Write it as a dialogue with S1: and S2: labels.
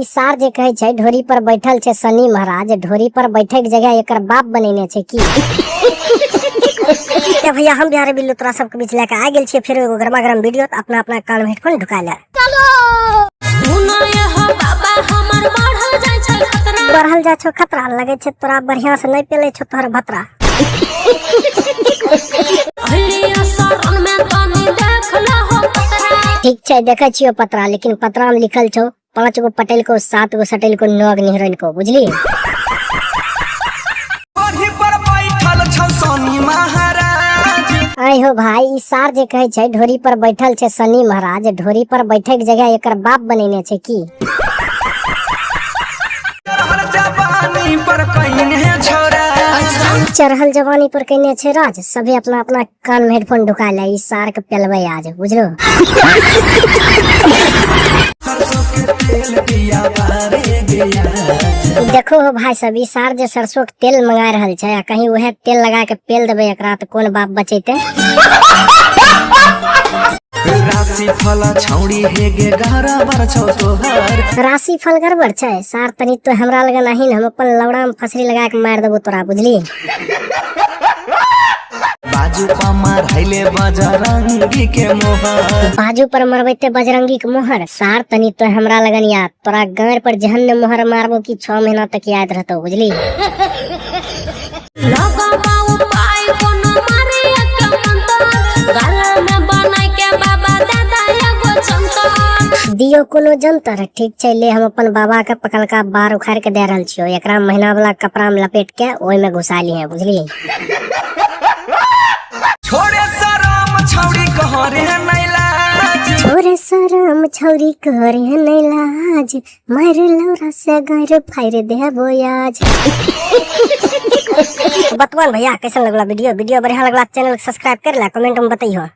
S1: ई सार जे कहे छै ढोरी पर बैठल छै शनि महाराज, ढोरी पर बैठे के जगह एकर बाप बनेने छै की। भैया हम बिहार बिल्लू तोरा सबके बीच लेके आ गेल छियै फिर एगो गरमा गरम वीडियो। तो अपना अपना कान में हेडफोन ढुका ले। बढ़ल जा छो खतरा, लगे छै तोरा बढ़िया से नहीं पेले छो तोहर भतरा। ठीक छै देखे छियो पतरा, लेकिन पतरा में लिखल छो 5 गो पटेल को 7 गो सटेल को 9 गो निहरन को, बुझली। आई हो भाई ई सार जे कहे छै ढोरी पर बैठल छै शनि महाराज, ढोरी पर बैठे के जगह एकर बाप बनेने छै की। चढ़ल जवानी पर कहने छै राज। सभी अपना अपना कान में हेडफोन ढुका ले, ई सार के पेलवे आज, बुझलो। देखो हो भाई सब ई सार जे सरसों के तेल मंगा रहल छै, कहीं वह तेल लगा के पेल देबे एकरा तो कौन बाप बचेते।
S2: राशि फल छौड़ी हेगे गहरा बर छौ तोहर।
S1: राशि फल गड़बड़ छै सार, तनी तो हमरा लगे नहीं, हम अपन लौड़ा में फसरी लगा के मार देबो तोरा, बुझली।
S2: बाजू पर मारैले बजरंगी के मोहर,
S1: बाजू पर मरबैते बजरंगी के मोहर। सार तनी तो हमरा लगन याद तोरा गांड पर जहन्नम मोहर मारबो की 6 महीना तक याद रहतो, बुझली। दियो कोनो जंतर, ठीक छै ले हम अपन बाबा के पकलका बार उखाड़ के दे रहल छियो, एकरा महीना वाला कपड़ा में लपेट के ओय में घुसा लिए, बुझली।
S2: छोड़े शरम छौड़ी कहरे नहीं लाज,
S1: छोड़े शरम छौड़ी कहरे नहीं लाज, मार लौरा से गैर फायर देबो आज। बतवन भैया कैसा लगला वीडियो बढ़िया लगला चैनल सब्सक्राइब कर ला, कमेंट में बताइयो।